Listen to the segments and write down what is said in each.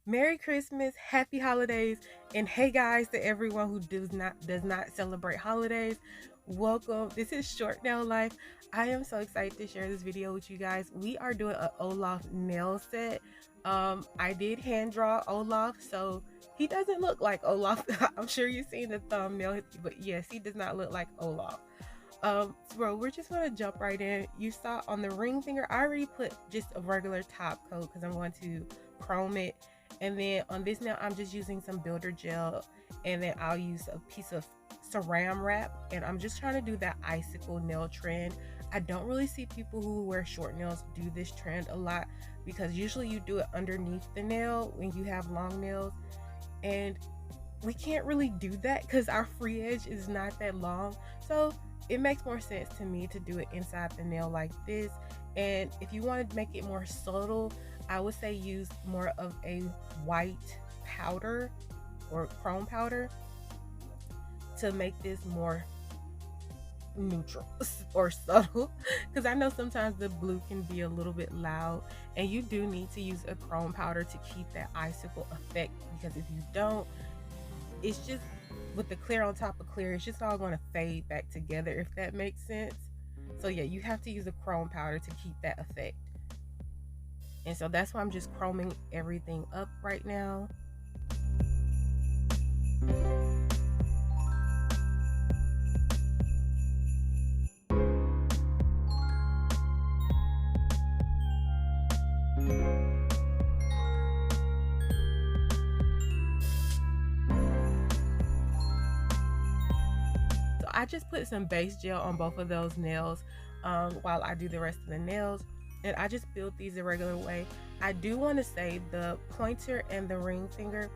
Merry Christmas, happy holidays, and hey guys to everyone who does not celebrate holidays. Welcome. This is Short Nail Life. I am so excited to share this video with you guys. We are doing an Olaf nail set. I did hand draw Olaf, so he doesn't look like Olaf. I'm sure you've seen the thumbnail, but yes, he does not look like Olaf. So we're just gonna jump right in. You saw on the ring finger, I already put just a regular top coat because I'm going to chrome it. And then on this nail, I'm just using some builder gel, and then I'll use a piece of saran wrap, and I'm just trying to do that icicle nail trend. I don't really see people who wear short nails do this trend a lot, because usually you do it underneath the nail when you have long nails, and we can't really do that because our free edge is not that long. So it makes more sense to me to do it inside the nail like this. And if you want to make it more subtle, I would say use more of a white powder or chrome powder to make this more neutral or subtle, because I know sometimes the blue can be a little bit loud, and you do need to use a chrome powder to keep that icicle effect, because if you don't, it's just with the clear on top of clear, it's just all going to fade back together, if that makes sense. So yeah, you have to use a chrome powder to keep that effect. And so that's why I'm just chroming everything up right now. So I just put some base gel on both of those nails while I do the rest of the nails. And I just build these the regular way. I do want to say the pointer and the ring finger,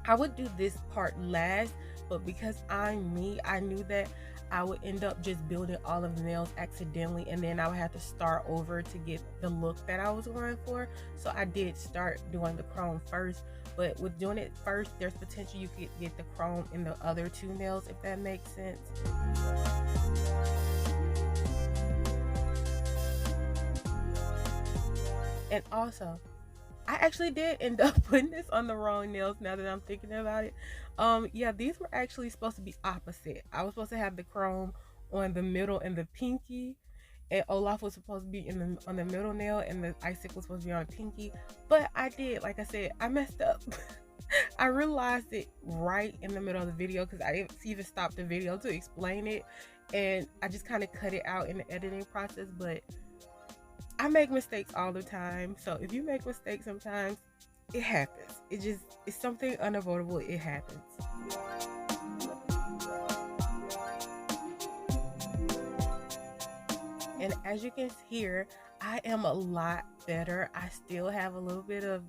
I would do this part last, but because I'm me, I knew that I would end up just building all of the nails accidentally, and then I would have to start over to get the look that I was going for. So I did start doing the chrome first, but with doing it first, there's potential you could get the chrome in the other two nails, if that makes sense. And also, I actually did end up putting this on the wrong nails now that I'm thinking about it. Yeah, these were actually supposed to be opposite. I was supposed to have the chrome on the middle and the pinky, and Olaf was supposed to be on the middle nail, and the icicle was supposed to be on the pinky. But I did, like I said, I messed up. I realized it right in the middle of the video, because I didn't even stop the video to explain it, and I just kind of cut it out in the editing process. But I make mistakes all the time, so if you make mistakes sometimes, it happens. It's something unavoidable. It happens. And as you can hear, I am a lot better. I still have a little bit of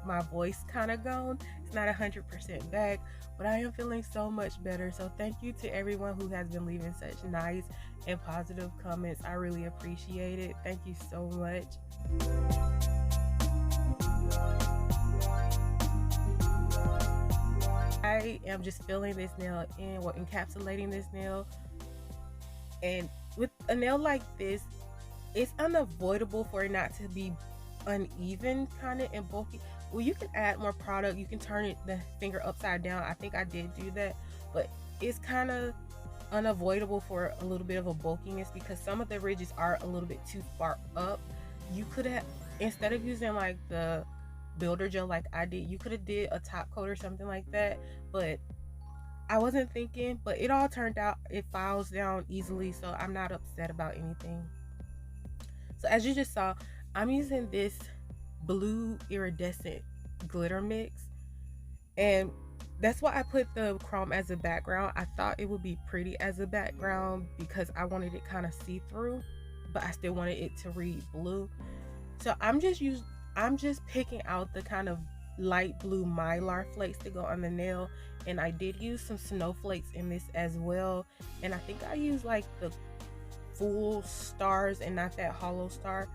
my voice kind of gone. It's not 100% back, but I am feeling so much better. So thank you to everyone who has been leaving such nice and positive comments. I really appreciate it. Thank you so much. I am just filling this nail in, or encapsulating this nail. And with a nail like this, it's unavoidable for it not to be uneven kind of and bulky. Well, you can add more product, you can turn the finger upside down. I think I did do that, but it's kind of unavoidable for a little bit of a bulkiness, because some of the ridges are a little bit too far up. You could have, instead of using like the builder gel like I did, you could have did a top coat or something like that, but I wasn't thinking. But it all turned out, it files down easily, so I'm not upset about anything. So as you just saw, I'm using this blue iridescent glitter mix, and that's why I put the chrome as a background. I thought it would be pretty as a background because I wanted it kind of see-through, but I still wanted it to read blue. So I'm just picking out the kind of light blue mylar flakes to go on the nail, and I did use some snowflakes in this as well. And I think I used like the full stars and not that hollow star.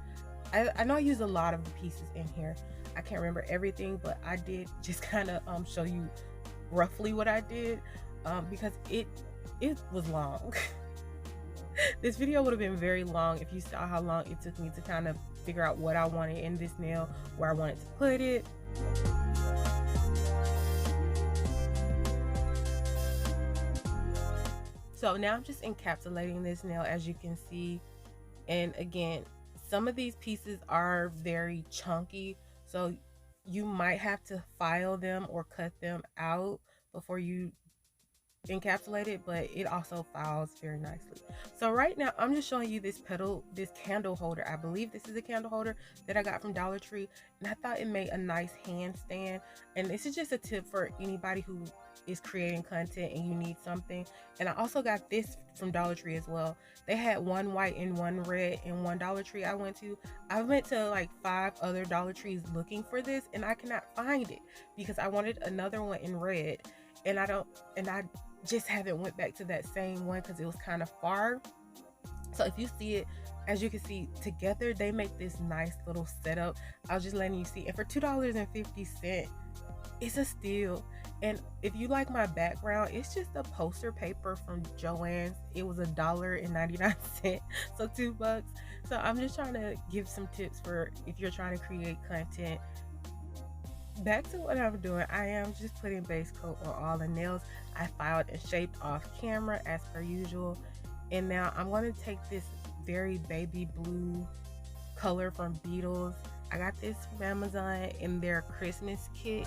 I know I used a lot of the pieces in here. I can't remember everything, but I did just kind of show you roughly what I did, because it was long. This video would have been very long if you saw how long it took me to kind of figure out what I wanted in this nail, where I wanted to put it. So now I'm just encapsulating this nail, as you can see. And again, some of these pieces are very chunky, so you might have to file them or cut them out before you encapsulate it, but it also files very nicely. So right now I'm just showing you this candle holder. I believe this is a candle holder that I got from Dollar Tree, and I thought it made a nice handstand. And this is just a tip for anybody who is creating content and you need something. And I also got this from Dollar Tree as well. They had one white and one red in one Dollar Tree I went to. I went to like 5 other Dollar Trees looking for this, and I cannot find it because I wanted another one in red, and I just haven't went back to that same one because it was kind of far. So if you see it, as you can see, together they make this nice little setup. I was just letting you see, and for $2.50, it's a steal. And if you like my background, it's just a poster paper from Joann's. It was $1.99, so $2. So I'm just trying to give some tips for if you're trying to create content. Back to what I'm doing, I am just putting base coat on all the nails. I filed and shaped off camera as per usual, and now I'm going to take this very baby blue color from Beetles. I got this from Amazon in their Christmas kit.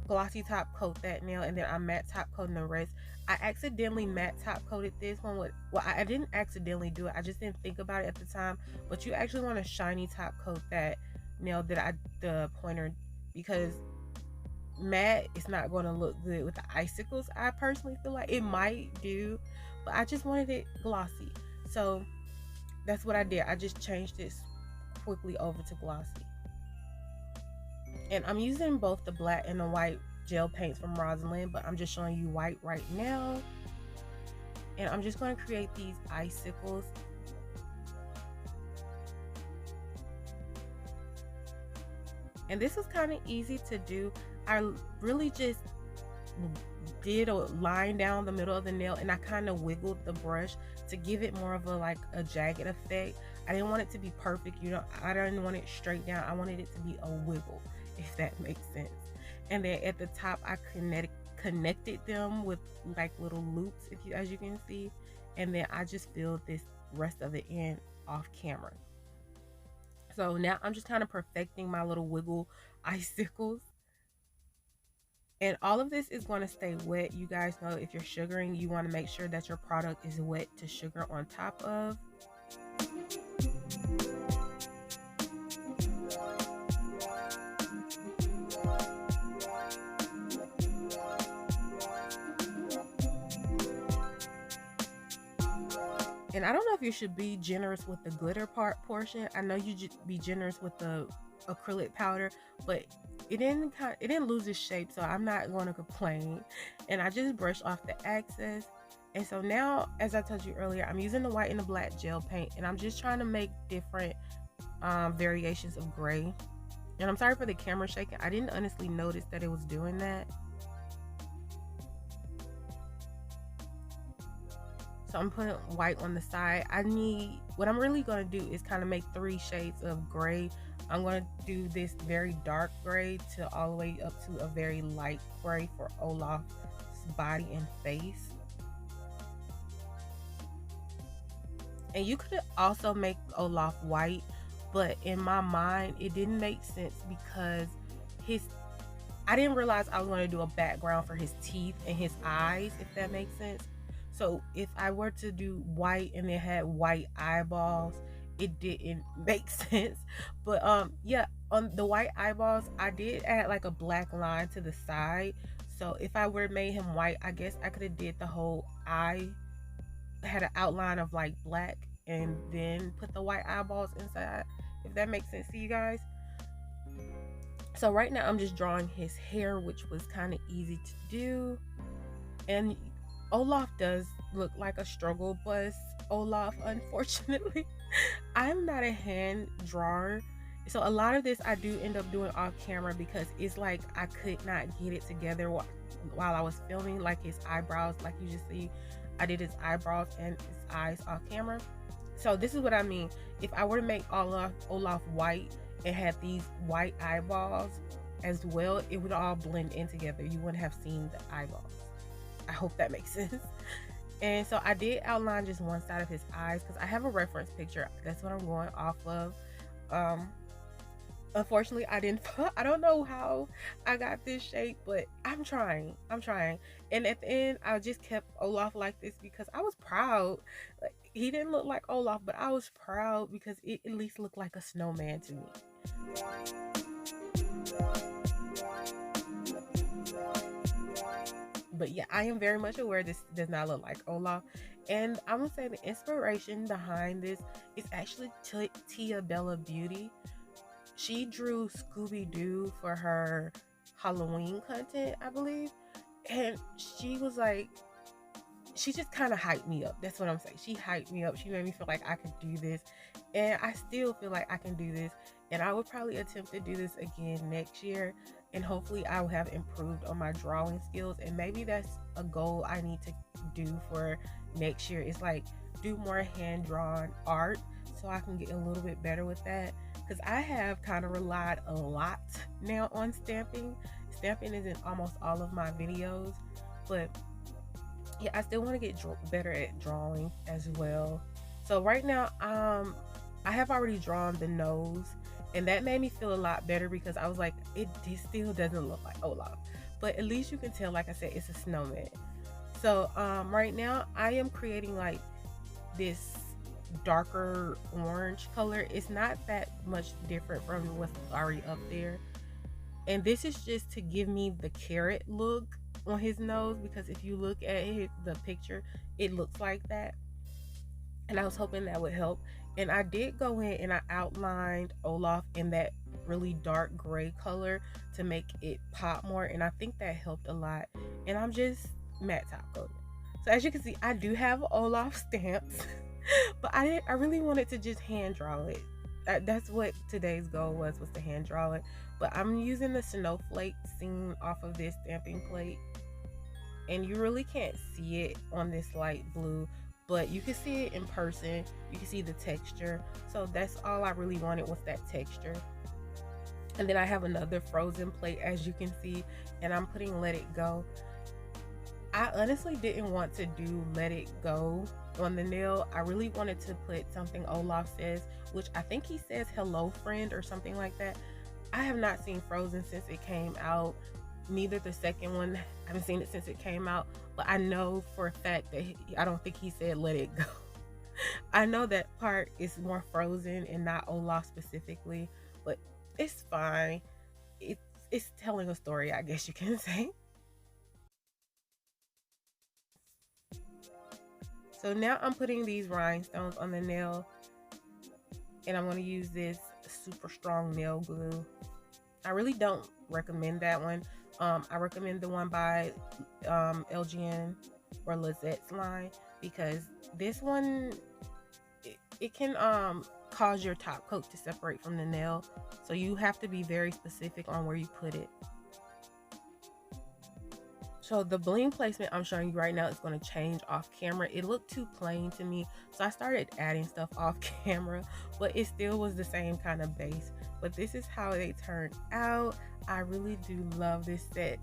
Glossy top coat that nail, and then I matte top coating the rest. I accidentally matte top coated this one with, well, I didn't accidentally do it, I just didn't think about it at the time, but you actually want to shiny top coat that nail that the pointer, because matte is not going to look good with the icicles. I personally feel like it might do, but I just wanted it glossy, so that's what I did. I just changed this quickly over to glossy. And I'm using both the black and the white gel paints from Rosalind, but I'm just showing you white right now. And I'm just going to create these icicles. And this is kind of easy to do. I really just did a line down the middle of the nail, and I kind of wiggled the brush to give it more of a jagged effect. I didn't want it to be perfect, you know, I didn't want it straight down. I wanted it to be a wiggle, if that makes sense. And then at the top I connected them with like little loops, as you can see, and then I just filled this rest of it in off camera. So now I'm just kind of perfecting my little wiggle icicles. And all of this is going to stay wet. You guys know if you're sugaring, you want to make sure that your product is wet to sugar on top of. And I don't know if you should be generous with the glitter portion. I know you should be generous with the acrylic powder, but it didn't lose its shape, so I'm not going to complain. And I just brushed off the excess. And so now, as I told you earlier, I'm using the white and the black gel paint, and I'm just trying to make different variations of gray. And I'm sorry for the camera shaking. I didn't honestly notice that it was doing that. So I'm putting white on the side. What I'm really going to do is kind of make 3 shades of gray. I'm going to do this very dark gray to all the way up to a very light gray for Olaf's body and face. And you could also make Olaf white, but in my mind it didn't make sense because I didn't realize I was going to do a background for his teeth and his eyes, if that makes sense. So if I were to do white and it had white eyeballs, it didn't make sense. But yeah, on the white eyeballs I did add like a black line to the side. So if I were made him white, I guess I could have did the whole eye, had an outline of like black, and then put the white eyeballs inside, if that makes sense to you guys. So right now I'm just drawing his hair, which was kind of easy to do. And Olaf does look like a struggle bus Olaf, unfortunately. I'm not a hand drawer, so a lot of this I do end up doing off camera because it's like I could not get it together while I was filming. Like his eyebrows, like you just see, I did his eyebrows and his eyes off camera. So this is what I mean. If I were to make Olaf white and had these white eyeballs as well, it would all blend in together. You wouldn't have seen the eyeballs. I hope that makes sense. And so I did outline just one side of his eyes because I have a reference picture. That's what I'm going off of. Unfortunately, I don't know how I got this shape, but I'm trying. And at the end, I just kept Olaf like this because I was proud. Like, he didn't look like Olaf, but I was proud because it at least looked like a snowman to me. But yeah, I am very much aware this does not look like Olaf. And I'm gonna say the inspiration behind this is actually Tia Bella Beauty. She drew Scooby-Doo for her Halloween content, I believe. And she was like, she just kind of hyped me up. That's what I'm saying. She hyped me up. She made me feel like I could do this. And I still feel like I can do this. And I would probably attempt to do this again next year. And hopefully I will have improved on my drawing skills. And maybe that's a goal I need to do for next year. It's like do more hand-drawn art so I can get a little bit better with that. Because I have kind of relied a lot now on stamping. Stamping is in almost all of my videos. But yeah, I still want to get better at drawing as well. So right now, I have already drawn the nose, and that made me feel a lot better because I was like, it still doesn't look like Olaf, but at least you can tell, like I said, it's a snowman. So right now I am creating like this darker orange color. It's not that much different from what's already up there, and this is just to give me the carrot look on his nose, because if you look at the picture, it looks like that, and I was hoping that would help. And I did go in and I outlined Olaf in that really dark gray color to make it pop more, and I think that helped a lot. And I'm just matte top coating. So as you can see, I do have Olaf stamps but I really wanted to just hand draw it. That's what today's goal was to hand draw it. But I'm using the snowflake scene off of this stamping plate, and you really can't see it on this light blue, but you can see it in person. You can see the texture. So that's all I really wanted, was that texture. And then I have another frozen plate, as you can see, and I'm putting Let It Go. I honestly didn't want to do Let It Go on the nail. I really wanted to put something Olaf says, which I think he says hello friend or something like that. I have not seen Frozen since it came out. Neither the second one. I haven't seen it since it came out, but I know for a fact that I don't think he said let it go. I know that part is more Frozen and not Olaf specifically, but it's fine. It's telling a story, I guess you can say. So now I'm putting these rhinestones on the nail, and I'm going to use this super strong nail glue. I really don't recommend that one. I recommend the one by LGN or Lizette's line, because this one, it can cause your top coat to separate from the nail. So you have to be very specific on where you put it. So the bling placement I'm showing you right now is going to change off camera. It looked too plain to me, so I started adding stuff off camera, but it still was the same kind of base. But this is how they turned out. I really do love this set.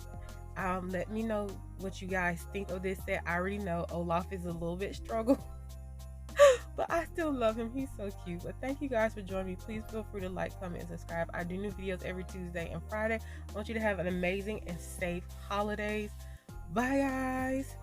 Let me know what you guys think of this set. I already know Olaf is a little bit struggle, but I still love him. He's so cute. But thank you guys for joining me. Please feel free to like, comment, and subscribe. I do new videos every Tuesday and Friday. I want you to have an amazing and safe holidays. Bye, guys.